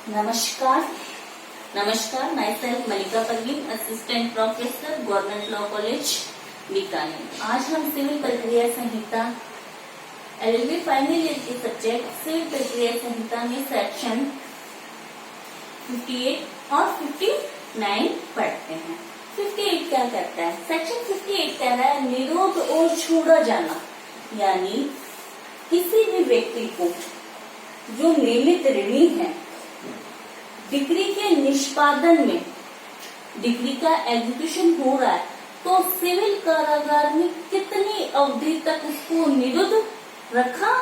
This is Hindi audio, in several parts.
नमस्कार myself Malika Parveen, assistant professor, government law college Bikaner. आज हम सिविल प्रक्रिया संहिता LLB फाइनल ईयर के सब्जेक्ट सिविल प्रक्रिया संहिता में सेक्शन 58 और 59 पढ़ते हैं। 58 क्या कहता है? सेक्शन 58 कह रहा है निरोध और छोड़ा जाना, यानी किसी भी व्यक्ति को जो नियमित ऋणी है, डिग्री के निष्पादन में डिग्री का एग्जीक्यूशन हो रहा है, तो सिविल कारागार में कितनी अवधि तक उसको निरुद्ध रखा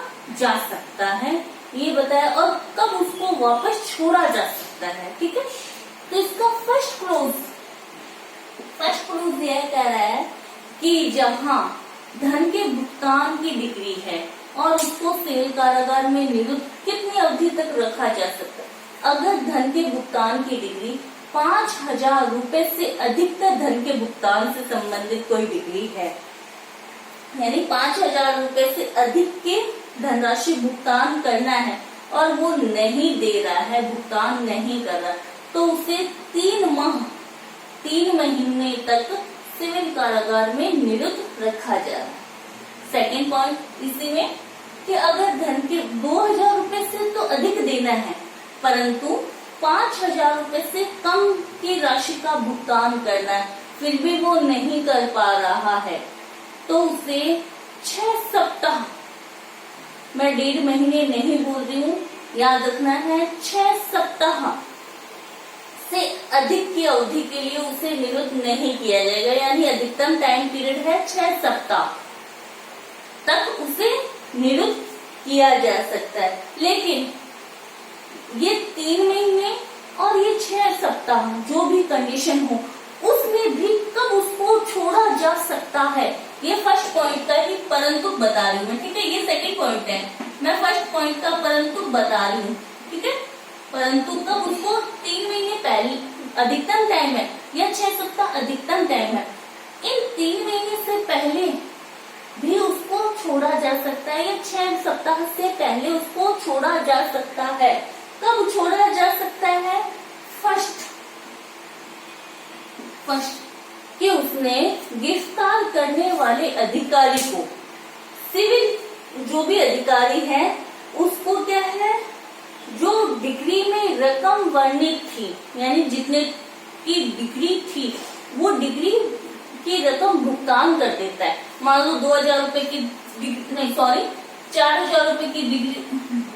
जा सकता है ये बताया, और कब उसको वापस छोड़ा जा सकता है। ठीक है, तो इसका फर्स्ट क्लोज यह कह रहा है कि जहां धन के भुगतान की डिग्री है और उसको सिविल कारागार में निरुद्ध कितनी अवधि तक रखा जा सकता है। अगर धन के भुगतान की डिग्री 5,000 रूपए से अधिकतर धन के भुगतान से संबंधित कोई डिग्री है, यानी 5,000 रूपए से अधिक के धनराशि भुगतान करना है और वो नहीं दे रहा है, भुगतान नहीं कर रहा, तो उसे 3 महीने तक सिविल कारागार में निरुद्ध रखा जा रहा है। सेकेंड पॉइंट इसी में कि अगर धन के 2,000 रूपए से तो अधिक देना है, परंतु 5,000 रूपए से कम की राशि का भुगतान करना है, फिर भी वो नहीं कर पा रहा है, तो उसे 6 सप्ताह, मैं 1.5 महीने नहीं बोल रही हूँ, याद रखना है, 6 सप्ताह से अधिक की अवधि के लिए उसे निरुद्ध नहीं किया जाएगा, यानी अधिकतम टाइम पीरियड है 6 सप्ताह तक उसे निरुद्ध किया जा सकता है। लेकिन ये 3 महीने और ये 6 सप्ताह जो भी कंडीशन हो, उसमें भी कब उसको छोड़ा जा सकता है, ये फर्स्ट पॉइंट का ही परंतु बता रही हूँ। ठीक है, ये सेकंड पॉइंट है, मैं फर्स्ट पॉइंट का परंतु बता रही हूँ। ठीक है, परंतु कब उसको 3 महीने पहले अधिकतम टाइम है या 6 सप्ताह अधिकतम टाइम है, इन 3 महीने से पहले भी उसको छोड़ा जा सकता है या 6 सप्ताह से पहले उसको छोड़ा जा सकता है। कब छोड़ा जा सकता है? फर्स्ट कि उसने गिरफ्तार करने वाले अधिकारी को, सिविल जो भी अधिकारी है उसको क्या है, जो डिग्री में रकम वर्णित थी, यानी जितने की डिग्री थी वो डिग्री की रकम भुगतान कर देता है। मान लो 2,000 रूपए की नहीं, सॉरी 4,000 रूपए की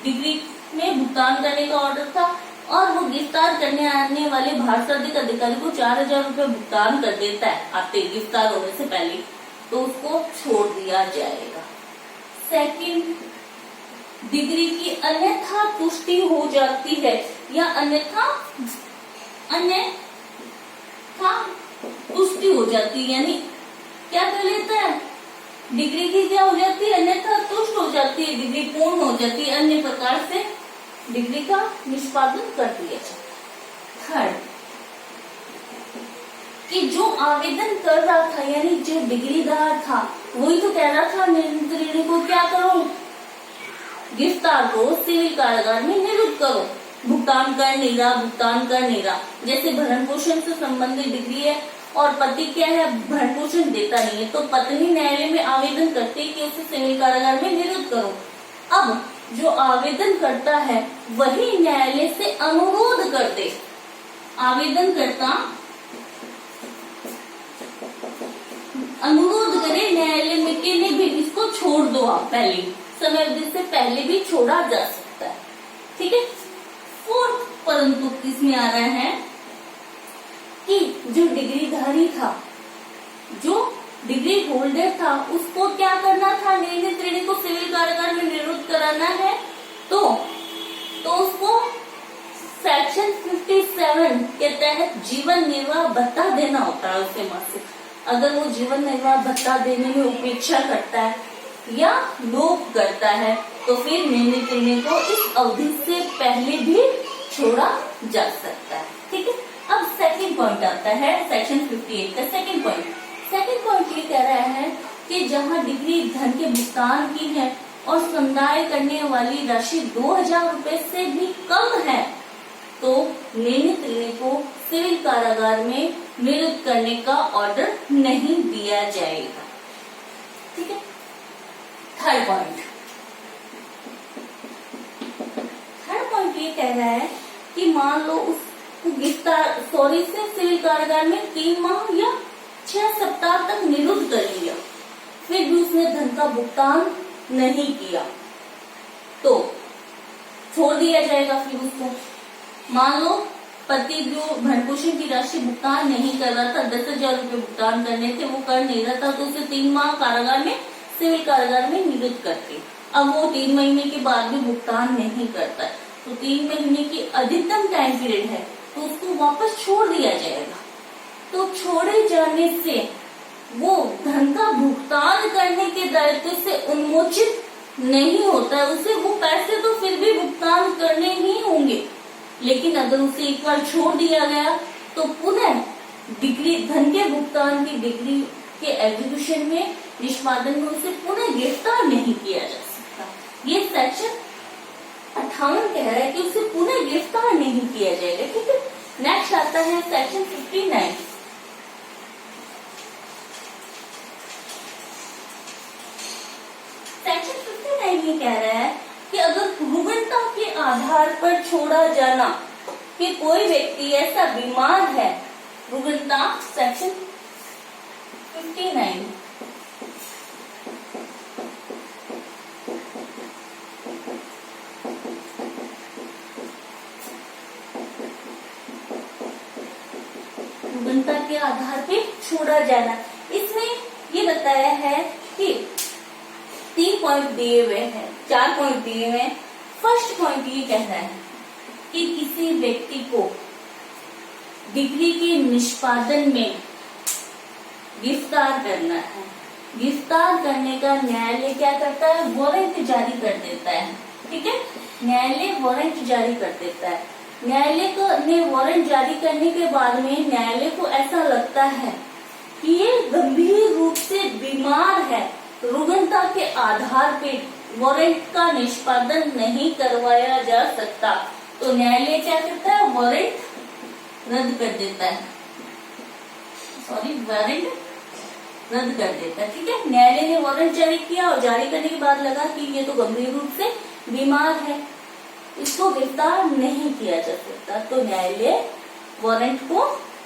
डिग्री में भुगतान करने का ऑर्डर था और वो गिरफ्तार करने आने वाले भारतीय अधिकारी को 4,000 रूपए भुगतान कर देता है आते गिरफ्तार होने से पहले, तो उसको छोड़ दिया जाएगा। सेकंड, डिग्री की अन्यथा पुष्टि हो जाती है या अन्यथा पुष्टि हो जाती है, यानी क्या कर लेता है, डिग्री की क्या हो जाती है, अन्यथा तुष्ट हो जाती है, डिग्री पूर्ण हो जाती है, अन्य प्रकार से डिग्री का निष्पादन कर दिया जाता है। थर्ड, कि जो आवेदन कर रहा था, यानी जो डिग्रीदार था, वही तो कह रहा था निरुद्ध को क्या करो, गिरफ्तार को सिविल कारागार में निरुद्ध करो, भुगतान कर नहीं रहा। जैसे भरण पोषण से संबंधित डिग्री है और पति क्या है, भरण पोषण देता नहीं है, तो पत्नी न्यायालय में आवेदन करती है कि उसे सिविल कारागार में निरुद्ध करो। अब जो आवेदन करता है वही न्यायालय से अनुरोध कर दे, आवेदन करता अनुरोध करे न्यायालय में कि नहीं भी इसको छोड़ दो, आप पहले समय अवधि से पहले भी छोड़ा जा सकता है। ठीक है, फोर्थ परंतु किसमें आ रहा है कि जो डिग्रीधारी था, जो डिग्री होल्डर था, उसको क्या करना था, नियमित ऋणी को सिविल कारागार में निरुद्ध कराना है, तो उसको सेक्शन 57 के तहत जीवन निर्वाह भत्ता देना होता है उसे मासिक। अगर वो जीवन निर्वाह भत्ता देने में उपेक्षा करता है या लोप करता है, तो फिर नियमित ऋणी को इस अवधि से पहले भी छोड़ा जा सकता है। ठीक है, अब सेकंड पॉइंट आता है सेक्शन 58 का सेकंड पॉइंट ये कह रहा है कि जहां डिग्री धन के भुगतान की है और संदाय करने वाली राशि 2,000 रूपए से भी कम है, तो नियमित ऋणी को सिविल कारागार में निरुद्ध करने का ऑर्डर नहीं दिया जाएगा। ठीक है। थर्ड पॉइंट ये कह रहा है कि मान लो उसको गिरफ्तार से सिविल कारागार में 3 माह या 6 सप्ताह तक निरुद्ध कर लिया, फिर भी उसने धन का भुगतान नहीं किया तो छोड़ दिया जाएगा। फिर उसको मान लो पति जो भरण पोषण की राशि भुगतान नहीं कर रहा था, 10,000 रुपए भुगतान करने थे, वो कर नहीं रहा था, तो उसे 3 माह कारागार में सिविल कारागार में निरुद्ध करते। अब वो 3 महीने के बाद भी भुगतान नहीं करता है, तो 3 महीने की अधिकतम टाइम पीरियड है, तो उसको वापस छोड़ दिया जाएगा। तो छोड़े जाने से वो धन का भुगतान करने के दायित्व से उन्मोचित नहीं होता है, उसे वो पैसे तो फिर भी भुगतान करने ही होंगे, लेकिन अगर उसे एक बार छोड़ दिया गया तो पुनः डिग्री धन के भुगतान की डिग्री के एग्जीक्यूशन में निष्पादन में उसे पुनः गिरफ्तार नहीं किया जा सकता। ये सेक्शन 58 कह रहा है कि उसे पुनः गिरफ्तार नहीं किया जाएगा। ठीक है। नेक्स्ट आता है सेक्शन 59। सेक्शन 59 ये कह रहा है कि अगर रुग्णता के आधार पर छोड़ा जाना, कि कोई व्यक्ति ऐसा बीमार है, रुग्णता सेक्शन 59 रुग्णता के आधार पे छोड़ा जाना, इसमें ये बताया है कि 3 पॉइंट दिए हुए हैं, 4 पॉइंट दिए हुए हैं। फर्स्ट पॉइंट ये कह रहा है कि किसी व्यक्ति को डिग्री के निष्पादन में गिरफ्तार करना है। गिरफ्तार करने का न्यायालय क्या करता है? वारंट जारी कर देता है। ठीक है। न्यायालय वारंट जारी कर देता है। न्यायालय को ने वारंट जारी करने के बाद में न्यायालय को ऐसा लगता है कि ये गंभीर रूप से बीमार है, रुग्णता के आधार पे वारंट का निष्पादन नहीं करवाया जा सकता, तो न्यायालय क्या करता है? वारंट रद्द कर देता है। वारंट रद्द कर देता है। ठीक है। न्यायालय ने वारंट जारी किया और जारी करने के बाद लगा कि ये तो गंभीर रूप से बीमार है, इसको गिरफ्तार नहीं किया जा सकता, तो न्यायालय वारंट को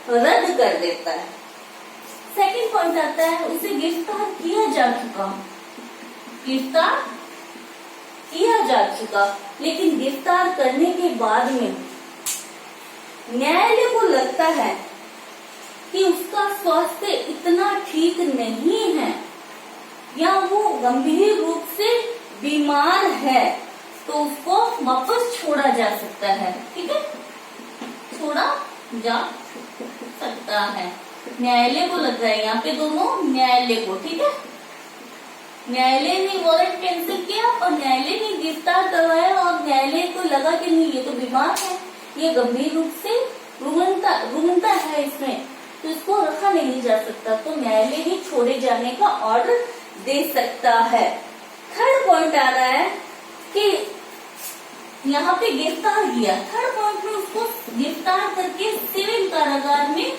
रद्द कर देता है। सेकंड पॉइंट आता है उसे गिरफ्तार किया जा चुका, गिरफ्तार किया जा चुका, लेकिन गिरफ्तार करने के बाद में न्यायालय को लगता है कि उसका स्वास्थ्य इतना ठीक नहीं है या वो गंभीर रूप से बीमार है, तो उसको वापस छोड़ा जा सकता है। ठीक है। छोड़ा जा सकता है। न्यायालय को लग रहा है यहाँ पे, दोनों न्यायालय को। ठीक है। न्यायालय ने वारंट कैंसिल किया और न्यायालय ने गिरफ्तार करवाया और न्यायालय को लगा कि नहीं ये तो बीमार है, ये गंभीर रूप से रुग्णता है इसमें, तो इसको रखा नहीं जा सकता, तो न्यायालय ही छोड़े जाने का ऑर्डर दे सकता है। थर्ड पॉइंट आ रहा है कि यहाँ पे गिरफ्तार किया, थर्ड पॉइंट में उसको गिरफ्तार करके सिविल कारागार में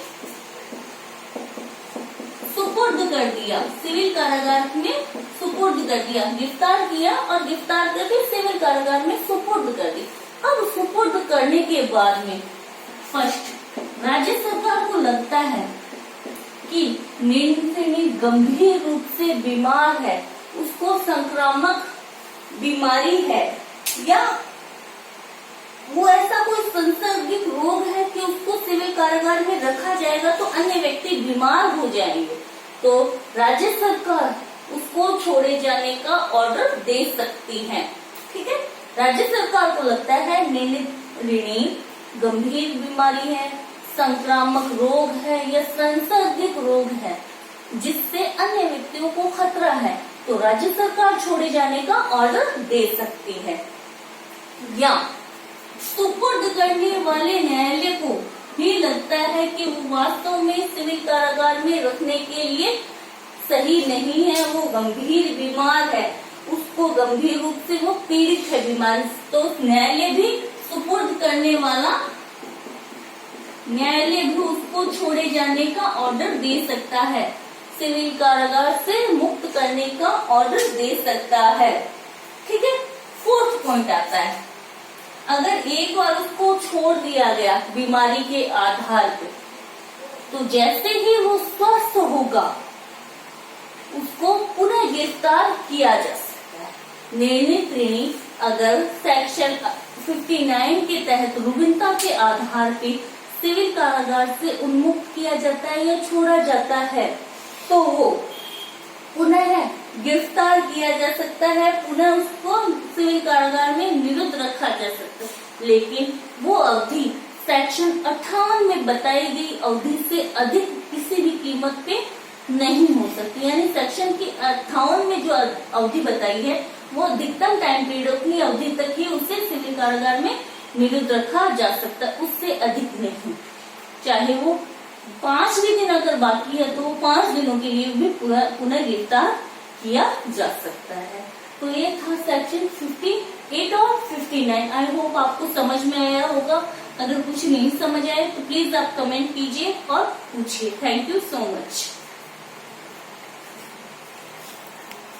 सुपुर्द कर दिया, सिविल कारागार में सुपुर्द कर दिया, गिरफ्तार किया और गिरफ्तार करके सिविल कारागार में सुपुर्द कर दी। अब सुपुर्द करने के बाद में फर्स्ट राज्य सरकार को लगता है कि निर्णय गंभीर रूप से बीमार है, उसको संक्रामक बीमारी है या वो ऐसा कोई सांसर्गिक रोग है कि उसको सिविल कारागार में रखा जाएगा तो अन्य व्यक्ति बीमार हो जाएंगे, तो राज्य सरकार उसको छोड़े जाने का ऑर्डर दे सकती है। ठीक है। राज्य सरकार को लगता है निर्णित ऋणी गंभीर बीमारी है, संक्रामक रोग है या सांसर्गिक रोग है जिससे अन्य व्यक्तियों को खतरा है, तो राज्य सरकार छोड़े जाने का ऑर्डर दे सकती है। या सुपुर्द करने वाले न्यायालय को भी लगता है कि वो वास्तव में सिविल कारागार में रखने के लिए सही नहीं है, वो गंभीर बीमार है, उसको गंभीर रूप से वो पीड़ित है बीमारी, तो न्यायालय भी सुपुर्द करने वाला न्यायालय भी उसको छोड़े जाने का ऑर्डर दे सकता है, सिविल कारागार से मुक्त करने का ऑर्डर दे सकता है। ठीक है, फोर्थ पॉइंट आता है, अगर एक बार उसको छोड़ दिया गया बीमारी के आधार पे, तो जैसे ही वो स्वस्थ होगा उसको पुनः गिरफ्तार किया जा सकता है। निर्णय त्रीणी, अगर सेक्शन 59 के तहत रुग्णता के आधार पे सिविल कारागार से उन्मुक्त किया जाता है या छोड़ा जाता है, तो वो पुनः गिरफ्तार किया जा सकता है, पुनः उसको सिविल कारागार में निरुद्ध रखा जा सकता है। लेकिन वो अवधि सेक्शन 58 में बताई गई अवधि से अधिक किसी भी कीमत पे नहीं हो सकती। यानी सेक्शन की 58 में जो अवधि बताई है वो अधिकतम टाइम पीरियड, उतनी अवधि तक ही उसे सिविल कारागार में निरुद्ध रखा जा सकता है, उससे अधिक नहीं। चाहे वो 5 भी दिन अगर बाकी है तो 5 दिनों के लिए भी पुनः गिरफ्तार किया जा सकता है। तो ये था सेक्शन 58 और 59। आई होप आपको समझ में आया होगा। अगर कुछ नहीं समझ आए तो प्लीज आप कमेंट कीजिए और पूछिए। Thank you so much.